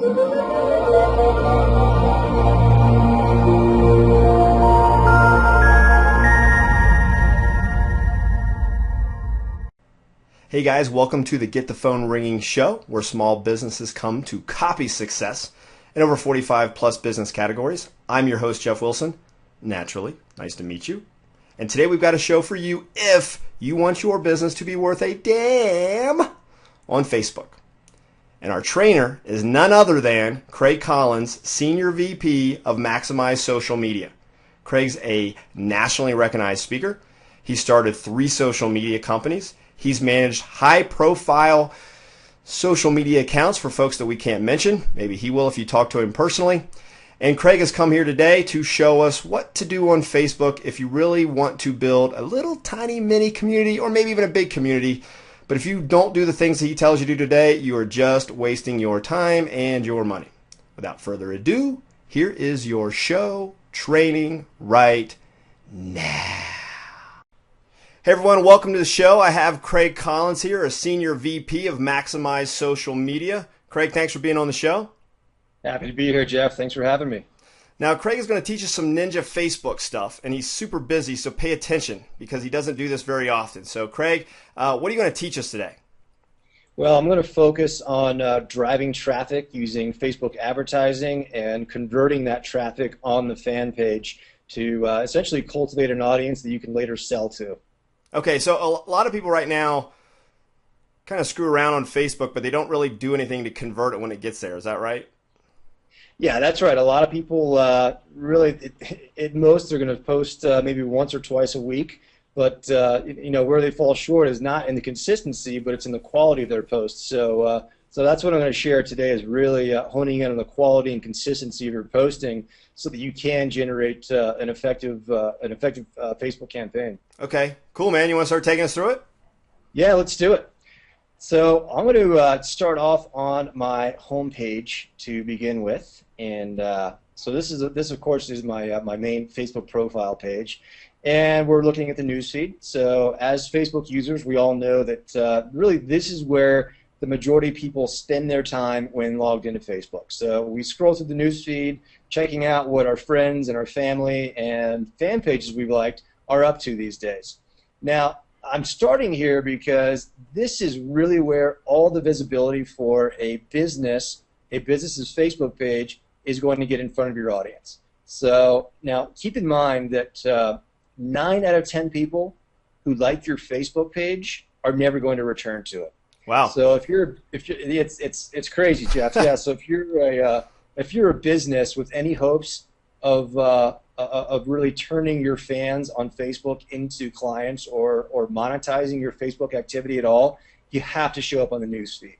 Hey guys, welcome to the Get the Phone Ringing show, where small businesses come to copy success in over 45 plus business categories. I'm your host, Jeff Wilson. Naturally, nice to meet you. And today we've got a show for you if you want your business to be worth a damn on Facebook. And our trainer is none other than Craig Collins, Senior VP of Maximize Social Media. Craig's a nationally recognized speaker. He started 3 social media companies. He's managed high-profile social media accounts for folks that we can't mention. Maybe he will if you talk to him personally. And Craig has come here today to show us what to do on Facebook if you really want to build a little tiny mini community or maybe even a big community. But if you don't do the things that he tells you to do today, you are just wasting your time and your money. Without further ado, here is your show training right now. Hey everyone, welcome to the show. I have Craig Collins here, a Senior VP of Maximize Social Media. Craig, thanks for being on the show. Happy to be here, Jeff. Thanks for having me. Now, Craig is going to teach us some ninja Facebook stuff, and he's super busy, so pay attention because he doesn't do this very often. So, Craig, what are you going to teach us today? Well, I'm going to focus on driving traffic using Facebook advertising and converting that traffic on the fan page to essentially cultivate an audience that you can later sell to. Okay, so a lot of people right now kind of screw around on Facebook, but they don't really do anything to convert it when it gets there. Is that right? Yeah, that's right. A lot of people really, at most, they're going to post maybe once or twice a week. But where they fall short is not in the consistency, but it's in the quality of their posts. So that's what I'm going to share today is really honing in on the quality and consistency of your posting so that you can generate an effective Facebook campaign. Okay, cool, man. You want to start taking us through it? Yeah, let's do it. So I'm going to start off on my home page to begin with, and so this of course is my main Facebook profile page, and we're looking at the newsfeed. So as Facebook users, we all know that really this is where the majority of people spend their time when logged into Facebook. So we scroll through the newsfeed, checking out what our friends and our family and fan pages we've liked are up to these days. Now, I'm starting here because this is really where all the visibility for a business's Facebook page is going to get in front of your audience. So now keep in mind that 9 out of 10 people who like your Facebook page are never going to return to it. Wow. So it's crazy, Jeff. Yeah. So if you're a business with any hopes of really turning your fans on Facebook into clients or monetizing your Facebook activity at all, you have to show up on the newsfeed.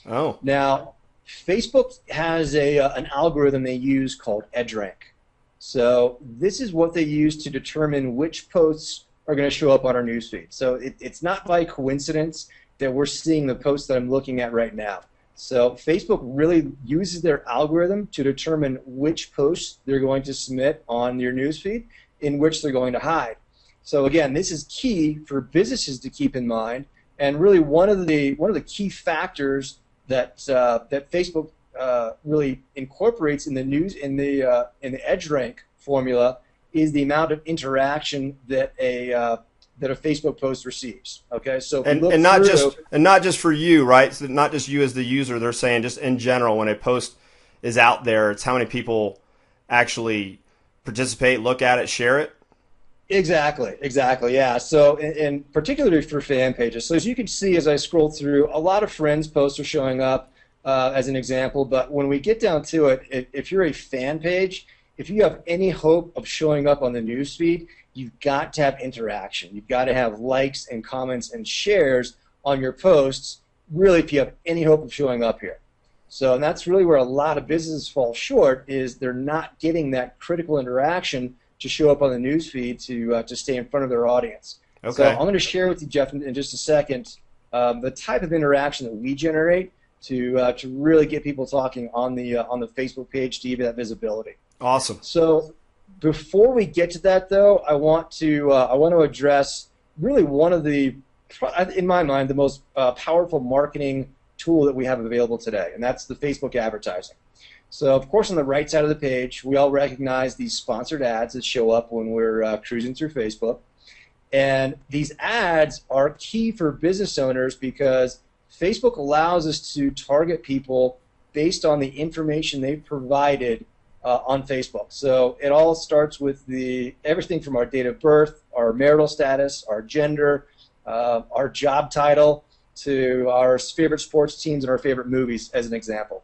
Oh. Now, Facebook has an algorithm they use called EdgeRank. So this is what they use to determine which posts are going to show up on our newsfeed. So it's not by coincidence that we're seeing the posts that I'm looking at right now. So Facebook really uses their algorithm to determine which posts they're going to submit on your newsfeed, in which they're going to hide. So again, this is key for businesses to keep in mind, and really one of the key factors that Facebook really incorporates in the EdgeRank formula is the amount of interaction that a Facebook post receives. Okay, so and not just for you, right? So not just you as the user. They're saying just in general, when a post is out there, it's how many people actually participate, look at it, share it. Exactly, yeah. So, and particularly for fan pages. So as you can see, as I scroll through, a lot of friends' posts are showing up as an example. But when we get down to it, if you're a fan page, if you have any hope of showing up on the newsfeed, you've got to have interaction. You've got to have likes and comments and shares on your posts, really, if you have any hope of showing up here. So and that's really where a lot of businesses fall short, is they're not getting that critical interaction to show up on the newsfeed to stay in front of their audience. Okay. So I'm going to share with you, Jeff, in just a second, the type of interaction that we generate to really get people talking on the Facebook page to give you that visibility. Awesome. So before we get to that, though, I want to address really one of the, in my mind, the most powerful marketing tool that we have available today, and that's the Facebook advertising. So, of course, on the right side of the page, we all recognize these sponsored ads that show up when we're cruising through Facebook. And these ads are key for business owners because Facebook allows us to target people based on the information they've provided on Facebook. So it all starts with everything from our date of birth, our marital status, our gender, our job title, to our favorite sports teams and our favorite movies, as an example.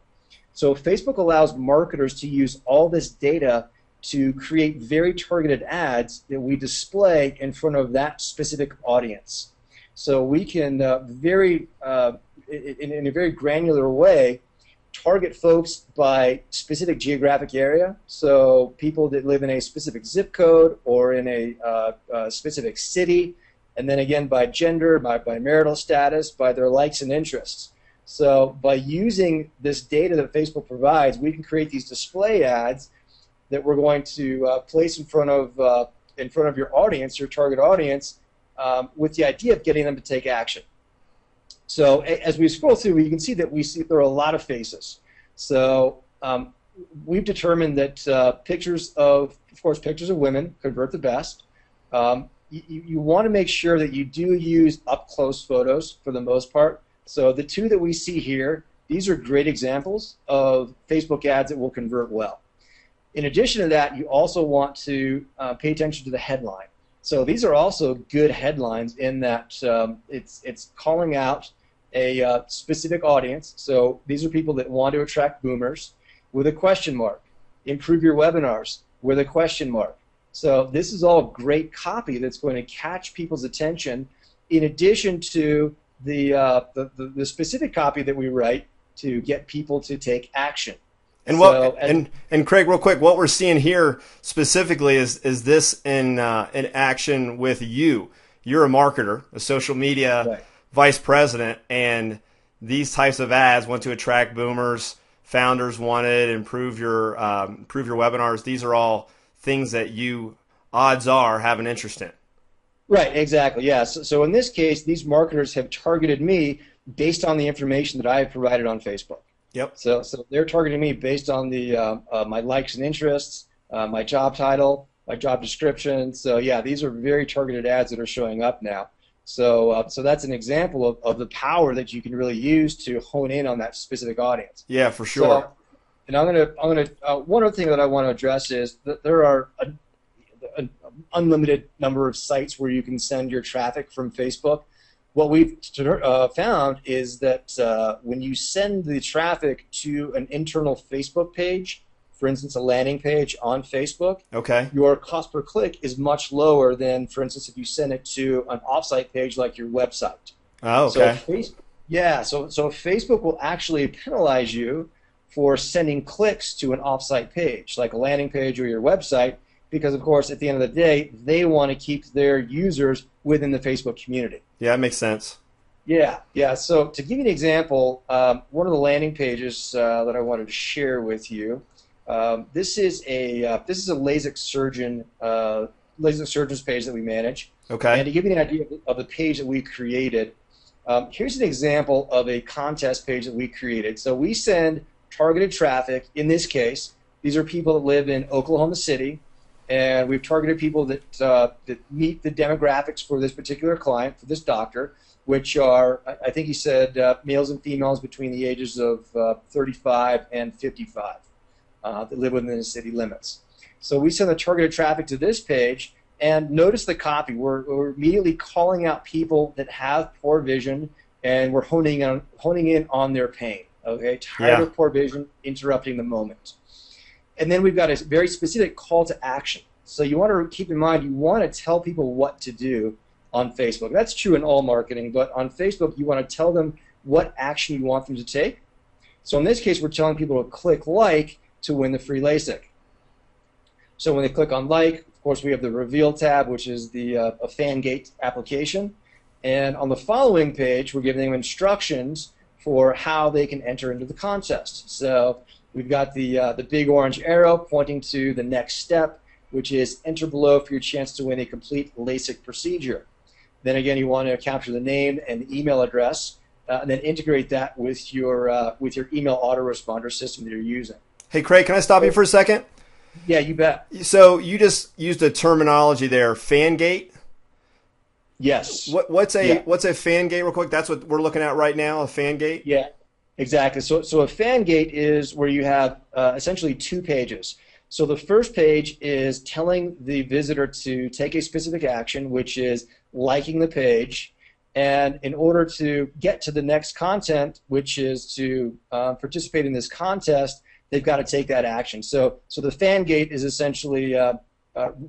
So Facebook allows marketers to use all this data to create very targeted ads that we display in front of that specific audience. So we can in a very granular way target folks by specific geographic area. So people that live in a specific zip code or in a specific city, and then again by gender, by marital status, by their likes and interests. So by using this data that Facebook provides, we can create these display ads that we're going to place in front of your audience, your target audience, with the idea of getting them to take action. So as we scroll through, you can see that there are a lot of faces. So we've determined that pictures of women convert the best. You want to make sure that you do use up-close photos for the most part. So the two that we see here, these are great examples of Facebook ads that will convert well. In addition to that, you also want to pay attention to the headline. So these are also good headlines in that it's calling out a specific audience. So these are people that want to attract boomers with a question mark. Improve your webinars with a question mark. So this is all great copy that's going to catch people's attention in addition to the specific copy that we write to get people to take action. And Craig, real quick, what we're seeing here specifically is this in action with you. You're a marketer, a social media vice president, and these types of ads want to attract boomers. Founders want it, improve your webinars. These are all things that you, odds are, have an interest in. Right, exactly, yes. So in this case, these marketers have targeted me based on the information that I have provided on Facebook. Yep. So they're targeting me based on my likes and interests, my job title, my job description. So yeah, these are very targeted ads that are showing up now. So that's an example of the power that you can really use to hone in on that specific audience. Yeah, for sure. And I'm gonna one other thing that I want to address is that there are an unlimited number of sites where you can send your traffic from Facebook. What we've found is that when you send the traffic to an internal Facebook page, for instance, a landing page on Facebook, your cost per click is much lower than, for instance, if you send it to an offsite page like your website. Oh, okay. So Facebook will actually penalize you for sending clicks to an offsite page, like a landing page or your website, because, of course, at the end of the day, they want to keep their users within the Facebook community. Yeah, that makes sense. Yeah. So to give you an example, one of the landing pages that I wanted to share with you, this is a LASIK surgeon's page that we manage. Okay. And to give you an idea of the page that we created, here's an example of a contest page that we created. So we send targeted traffic. In this case, these are people that live in Oklahoma City. And we've targeted people that meet the demographics for this particular client, for this doctor, which are, I think he said, males and females between the ages of 35 and 55 that live within the city limits. So we send the targeted traffic to this page, and notice the copy. We're immediately calling out people that have poor vision, and we're honing in on their pain. Okay, tired of poor vision, interrupting the moment. And then we've got a very specific call to action. So you want to keep in mind, you want to tell people what to do on Facebook. That's true in all marketing, but on Facebook, you want to tell them what action you want them to take. So in this case, we're telling people to click like to win the free LASIK. So when they click on like, of course, we have the reveal tab, which is the a FanGate application. And on the following page, we're giving them instructions for how they can enter into the contest. So we've got the big orange arrow pointing to the next step, which is enter below for your chance to win a complete LASIK procedure. Then again, you want to capture the name and the email address and then integrate that with your email autoresponder system that you're using. Hey, Craig, can I stop you for a second? Yeah, you bet. So you just used a terminology there, Fangate. Yes. What's a Fangate real quick? That's what we're looking at right now, a Fangate? Yeah, exactly. So a Fangate is where you have essentially two pages. So the first page is telling the visitor to take a specific action, which is liking the page. And in order to get to the next content, which is to participate in this contest, they've got to take that action. So the Fangate is essentially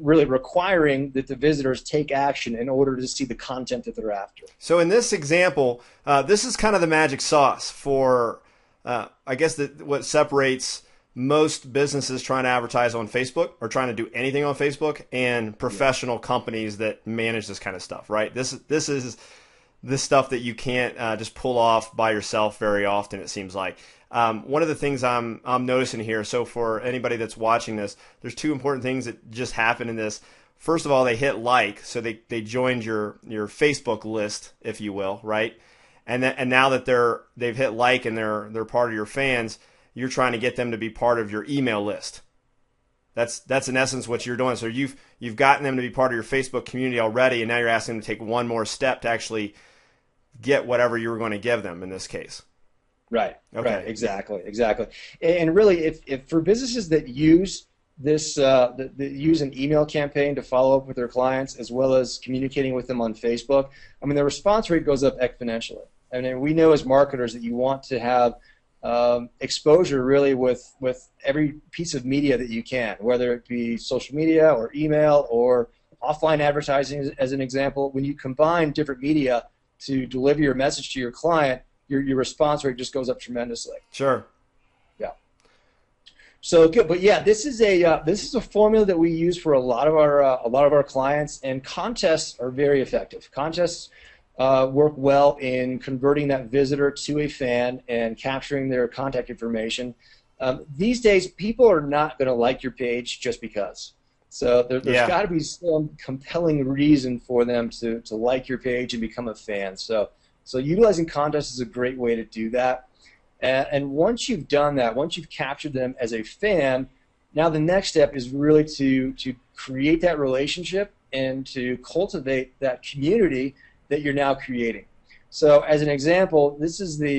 really requiring that the visitors take action in order to see the content that they're after. So in this example, this is kind of the magic sauce for, I guess, what separates most businesses trying to advertise on Facebook or trying to do anything on Facebook and professional companies that manage this kind of stuff, right? This is this stuff that you can't just pull off by yourself very often, it seems like. One of the things I'm noticing here, so for anybody that's watching this, there's two important things that just happen in this. First of all, they hit like, so they joined your Facebook list, if you will, right? And now that they've hit like and they're part of your fans, you're trying to get them to be part of your email list. That's in essence what you're doing. So you've gotten them to be part of your Facebook community already, and now you're asking them to take one more step to actually get whatever you were going to give them in this case. Right. Okay. Right. Exactly. And really, if for businesses that use this, that use an email campaign to follow up with their clients as well as communicating with them on Facebook, I mean, the response rate goes up exponentially. I mean, we know as marketers that you want to have exposure really with every piece of media that you can, whether it be social media or email or offline advertising as an example. When you combine different media to deliver your message to your client, your response rate just goes up tremendously. Sure. Yeah. So good, but yeah, this is a formula that we use for a lot of our clients, and contests are very effective. Contests work well in converting that visitor to a fan and capturing their contact information. These days, people are not going to like your page just because. So there's got to be some compelling reason for them to like your page and become a fan. So utilizing contests is a great way to do that. And once you've done that, once you've captured them as a fan, now the next step is really to create that relationship and to cultivate that community that you're now creating. So as an example, this is this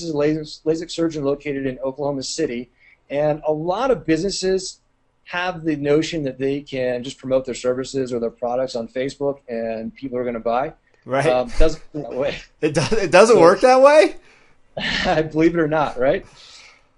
is a LASIK surgeon located in Oklahoma City, and a lot of businesses have the notion that they can just promote their services or their products on Facebook and people are going to buy. Right. Doesn't work that way. It doesn't work that way? I believe it or not, right?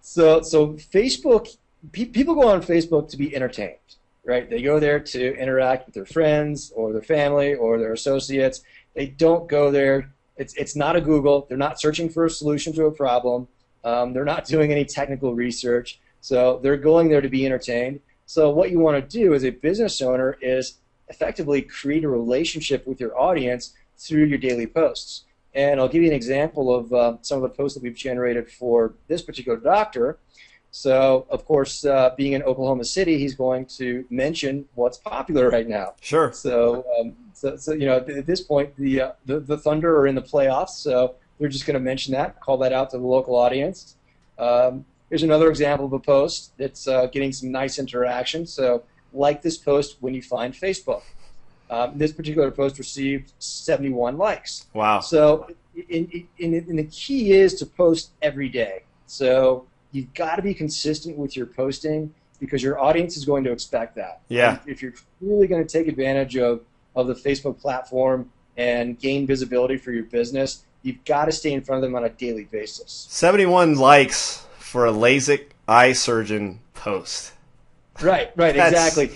So Facebook, people go on Facebook to be entertained, right? They go there to interact with their friends or their family or their associates. They don't go there. It's not a Google. They're not searching for a solution to a problem. They're not doing any technical research. So they're going there to be entertained. So what you want to do as a business owner is effectively create a relationship with your audience through your daily posts. And I'll give you an example of some of the posts that we've generated for this particular doctor. So, of course, being in Oklahoma City, he's going to mention what's popular right now. Sure. So you know, at this point, the Thunder are in the playoffs, so they're just going to mention that, call that out to the local audience. Here's another example of a post that's getting some nice interaction. So, like this post when you find Facebook. This particular post received 71 likes. Wow. So the key is to post every day. So you've got to be consistent with your posting because your audience is going to expect that. Yeah. And if you're really going to take advantage of the Facebook platform and gain visibility for your business, you've got to stay in front of them on a daily basis. 71 likes for a LASIK eye surgeon post. Right, exactly.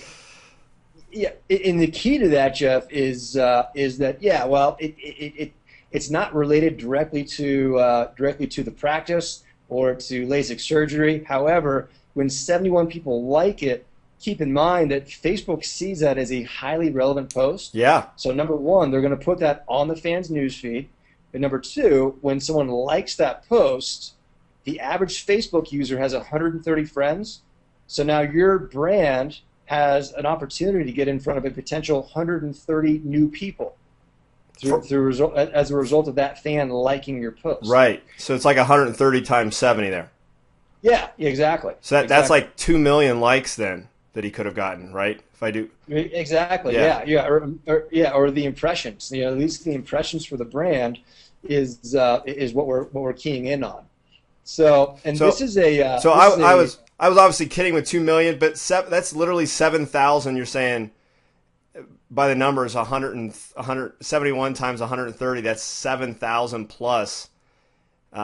Yeah, and the key to that, Jeff, is that it's not related directly to the practice or to LASIK surgery. However, when 71 people like it, keep in mind that Facebook sees that as a highly relevant post. Yeah. So number one, they're going to put that on the fans' newsfeed. And number two, when someone likes that post, the average Facebook user has 130 friends. So now your brand has an opportunity to get in front of a potential 130 new people. as a result of that fan liking your post. Right. So it's like 130 times 70 there. Yeah, exactly. So that's like 2 million likes then that he could have gotten, right? If I do. Exactly. Yeah. Yeah. Or the impressions. At least the impressions for the brand is what we're keying in on. So this is a. I was obviously kidding with 2 million, but that's literally 7,000. You're saying by the numbers 171 times 130. That's 7,000 plus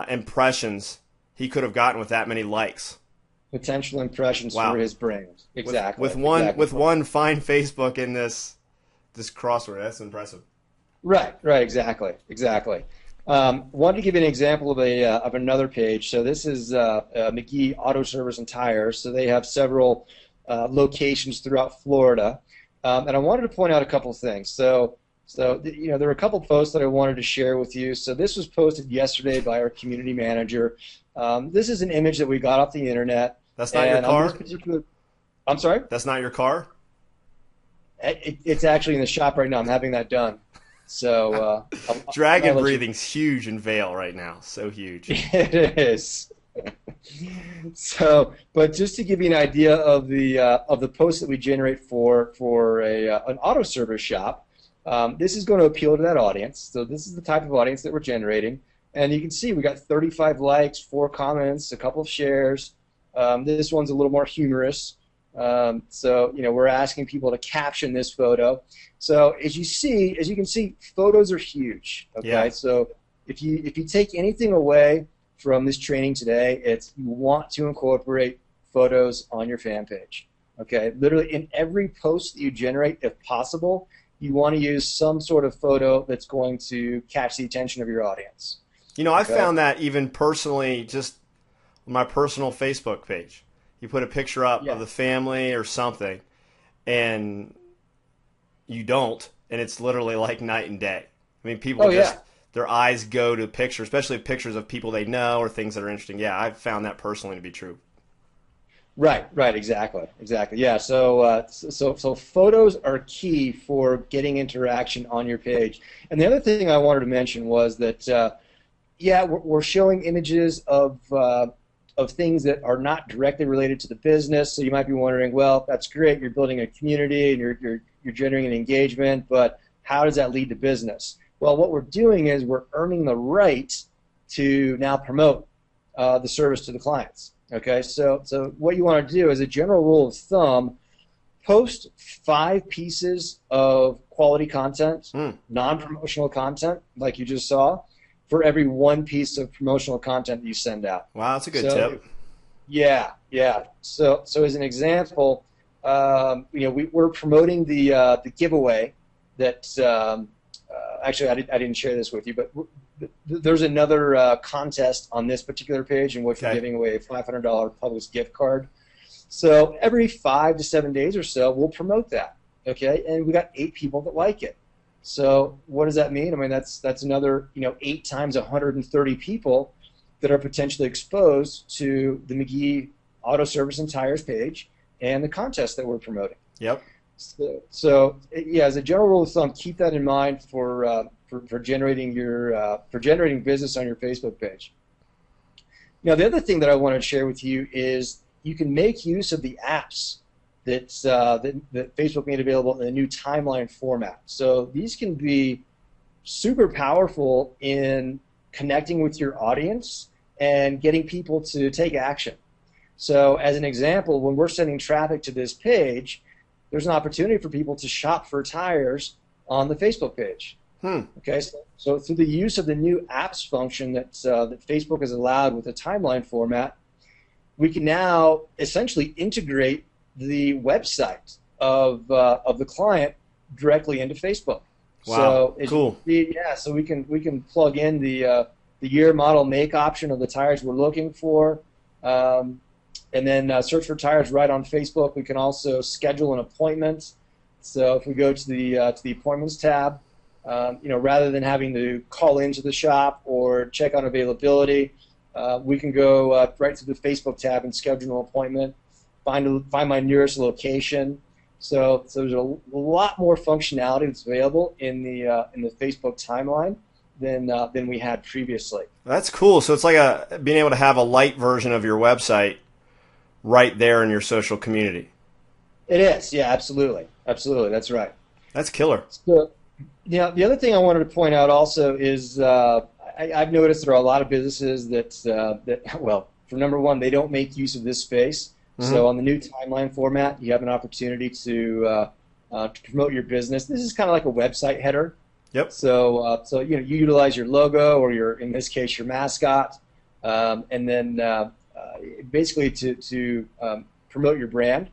impressions he could have gotten with that many likes. Potential impressions for his brand. Exactly. With one fine Facebook in this crossword. That's impressive. Right. Exactly. Wanted to give you an example of another page. So this is McGee Auto Service and Tires. So they have several locations throughout Florida, and I wanted to point out a couple of things. So there were a couple posts that I wanted to share with you. So this was posted yesterday by our community manager. This is an image that we got off the internet. That's not your car? I'm sorry? That's not your car? It's actually in the shop right now. I'm having that done. So Dragon breathing's huge in Vail right now. So huge. It is. So, but just to give you an idea of the posts that we generate for an auto service shop, this is going to appeal to that audience. So this is the type of audience that we're generating. And you can see we got 35 likes, 4 comments, a couple of shares. This one's a little more humorous. So we're asking people to caption this photo. So as you can see, photos are huge. Okay, yeah. So if you take anything away from this training today, it's you want to incorporate photos on your fan page. Okay, literally in every post that you generate, if possible, you want to use some sort of photo that's going to catch the attention of your audience. I found that even personally, just my personal Facebook page. You put a picture up of the family or something, and you don't, and it's literally like night and day. I mean, people their eyes go to pictures, especially pictures of people they know or things that are interesting. Yeah, I've found that personally to be true. Right, exactly. Yeah, so photos are key for getting interaction on your page. And the other thing I wanted to mention was that, we're showing images of things that are not directly related to the business. So you might be wondering, well, that's great. You're building a community and you're generating an engagement, but how does that lead to business? Well, what we're doing is we're earning the right to now promote the service to the clients. Okay, so what you want to do, as a general rule of thumb, post 5 pieces of quality content, non-promotional content, like you just saw, for every 1 piece of promotional content that you send out. Wow, that's a good tip. Yeah. So as an example, we're promoting the giveaway that actually I didn't share this with you, but there's another contest on this particular page in which we're giving away a $500 Publix gift card. So every 5 to 7 days or so, we'll promote that. Okay, and we got 8 people that like it. So what does that mean? I mean, that's another 8 times 130 people that are potentially exposed to the McGee Auto Service and Tires page and the contest that we're promoting. Yep. So as a general rule of thumb, keep that in mind for generating business on your Facebook page. Now, the other thing that I want to share with you is you can make use of the apps that Facebook made available in a new timeline format. So these can be super powerful in connecting with your audience and getting people to take action. So as an example, when we're sending traffic to this page, there's an opportunity for people to shop for tires on the Facebook page. Okay, so through the use of the new apps function that Facebook has allowed with the timeline format, we can now essentially integrate the website of the client directly into Facebook. Wow, so cool. So we can plug in the year, model, make option of the tires we're looking for, and then search for tires right on Facebook. We can also schedule an appointment. So if we go to the appointments tab, rather than having to call into the shop or check on availability, we can go right to the Facebook tab and schedule an appointment. Find my nearest location, So there's a lot more functionality that's available in the Facebook timeline than we had previously. That's cool. So it's like being able to have a light version of your website right there in your social community. It is, yeah, absolutely, that's right. That's killer. So, yeah, the other thing I wanted to point out also is I've noticed there are a lot of businesses that well, for number one, they don't make use of this space. Mm-hmm. So on the new timeline format, you have an opportunity to promote your business. This is kind of like a website header. Yep. So you utilize your logo or in this case, your mascot, and then basically to promote your brand.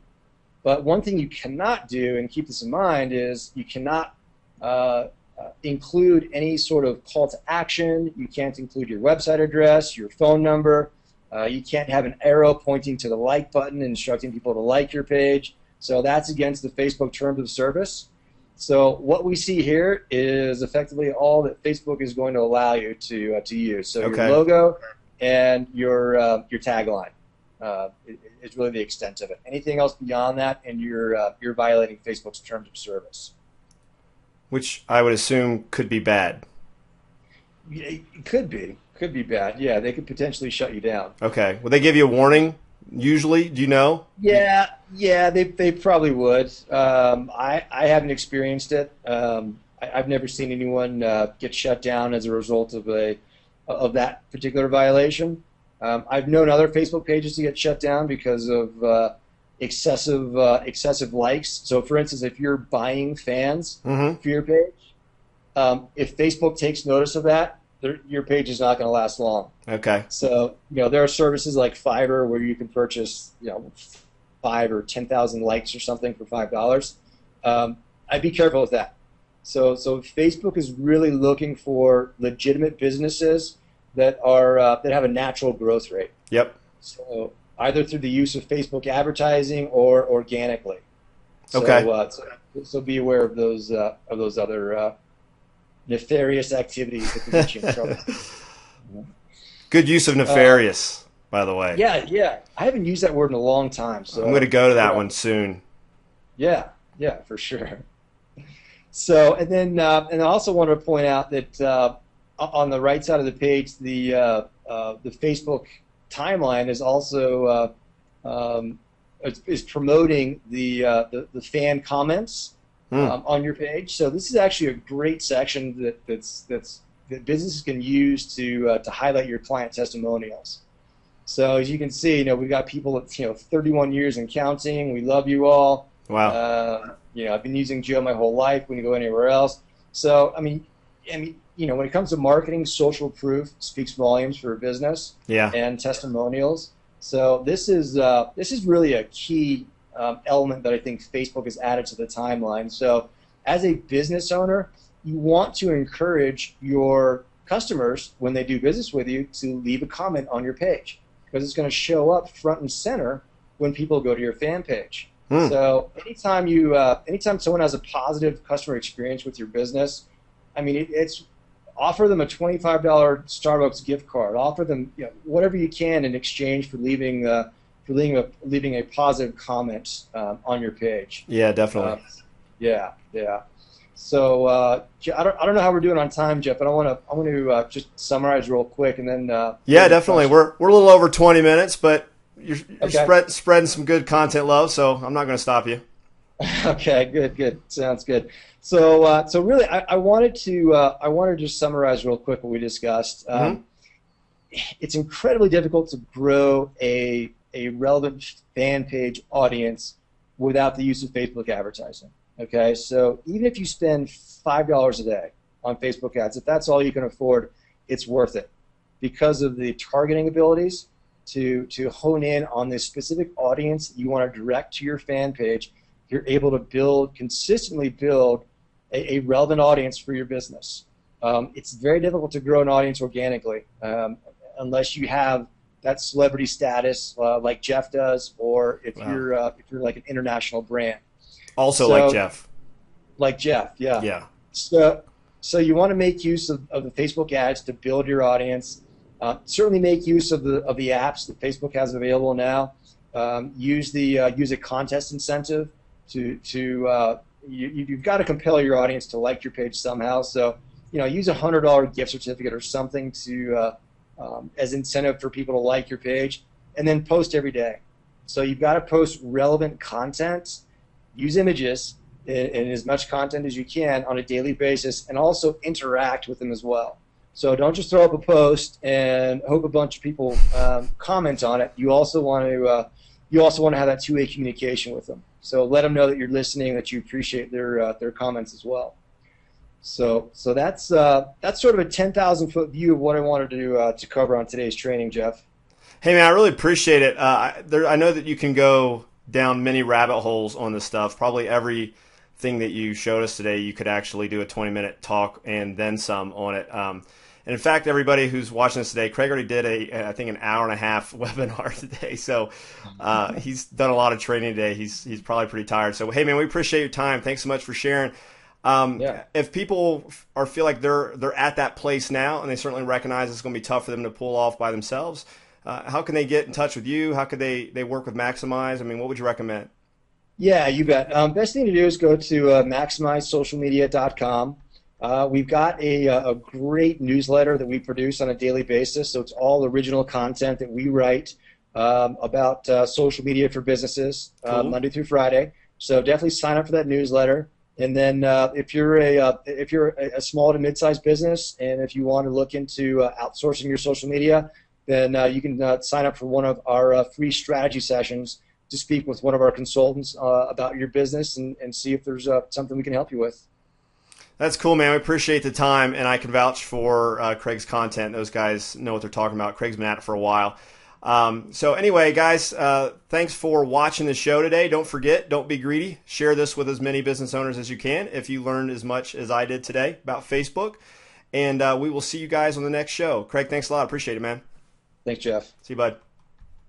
But one thing you cannot do, and keep this in mind, is you cannot include any sort of call to action. You can't include your website address, your phone number. You can't have an arrow pointing to the like button instructing people to like your page. So that's against the Facebook terms of service. So what we see here is effectively all that Facebook is going to allow you to use. So your logo and your tagline is really the extent of it. Anything else beyond that, and you're violating Facebook's terms of service. Which I would assume could be bad. It could be bad. Yeah, they could potentially shut you down. Okay. Will they give you a warning usually? Do you know? Yeah, they probably would. I haven't experienced it. I've never seen anyone get shut down as a result of that particular violation. I've known other Facebook pages to get shut down because of excessive likes. So, for instance, if you're buying fans for your page, if Facebook takes notice of that, your page is not going to last long. Okay. So, there are services like Fiverr where you can purchase, 5 or 10,000 likes or something for $5. I'd be careful with that. So Facebook is really looking for legitimate businesses that have a natural growth rate. Yep. So either through the use of Facebook advertising or organically. Okay. So be aware of those other nefarious activities that can get you in trouble. Good use of nefarious, by the way. Yeah. I haven't used that word in a long time. So I'm going to go to that one soon. Yeah, for sure. So, and then I also wanted to point out that on the right side of the page, the Facebook timeline is also is promoting the fan comments on your page. So this is actually a great section that businesses can use to highlight your client testimonials. So as you can see, we've got people that 31 years and counting. We love you all. Wow. I've been using Joe my whole life. Wouldn't go anywhere else. So I mean, when it comes to marketing, social proof speaks volumes for a business. Yeah. And testimonials. So this is really a key element that I think Facebook has added to the timeline. So as a business owner, you want to encourage your customers when they do business with you to leave a comment on your page, because it's going to show up front and center when people go to your fan page. So anytime someone has a positive customer experience with your business, I mean, it's offer them a $25 Starbucks gift card. Offer them whatever you can in exchange for leaving a positive comment on your page. Yeah, definitely. Yeah. So I don't know how we're doing on time, Jeff, but I want to just summarize real quick, and then yeah, definitely. We're a little over 20 minutes, but you're spreading some good content love, so I'm not going to stop you. Okay, good. Sounds good. So really, I wanted to just summarize real quick what we discussed. It's incredibly difficult to grow a relevant fan page audience without the use of Facebook advertising. Okay, so even if you spend $5 a day on Facebook ads, if that's all you can afford, it's worth it because of the targeting abilities to hone in on this specific audience you want to direct to your fan page. You're able to consistently build a relevant audience for your business. It's very difficult to grow an audience organically unless you have that celebrity status like Jeff does, or if you're like an international brand. Also, like Jeff. Like Jeff, yeah. Yeah. So you want to make use of the Facebook ads to build your audience. Certainly make use of the apps that Facebook has available now. Use a contest incentive You've got to compel your audience to like your page somehow. So, use $100 gift certificate or something to as incentive for people to like your page, and then post every day. So you've got to post relevant content, use images and as much content as you can on a daily basis, and also interact with them as well. So don't just throw up a post and hope a bunch of people comment on it. You also want to have that two-way communication with them. So let them know that you're listening, that you appreciate their comments as well. So that's sort of a 10,000-foot view of what I wanted to cover on today's training, Jeff. Hey man, I really appreciate it. I know that you can go down many rabbit holes on this stuff. Probably everything that you showed us today, you could actually do a 20-minute talk and then some on it. And in fact, everybody who's watching this today, Craig already did I think an hour and a half webinar today. So he's done a lot of training today. He's probably pretty tired. So hey man, we appreciate your time. Thanks so much for sharing. If people feel like they're at that place now, and they certainly recognize it's going to be tough for them to pull off by themselves, how can they get in touch with you? How could they work with Maximize? I mean, what would you recommend? Yeah, you bet. Best thing to do is go to maximizesocialmedia.com. We've got a great newsletter that we produce on a daily basis. So it's all original content that we write about social media for businesses, cool. Monday through Friday. So definitely sign up for that newsletter. And then if you're a small to mid-sized business, and if you want to look into outsourcing your social media, then you can sign up for one of our free strategy sessions to speak with one of our consultants about your business and see if there's something we can help you with. That's cool, man. We appreciate the time, and I can vouch for Craig's content. Those guys know what they're talking about. Craig's been at it for a while. So anyway, guys, thanks for watching the show today. Don't forget, don't be greedy. Share this with as many business owners as you can if you learned as much as I did today about Facebook. And we will see you guys on the next show. Craig, thanks a lot. Appreciate it, man. Thanks, Jeff. See you, bud.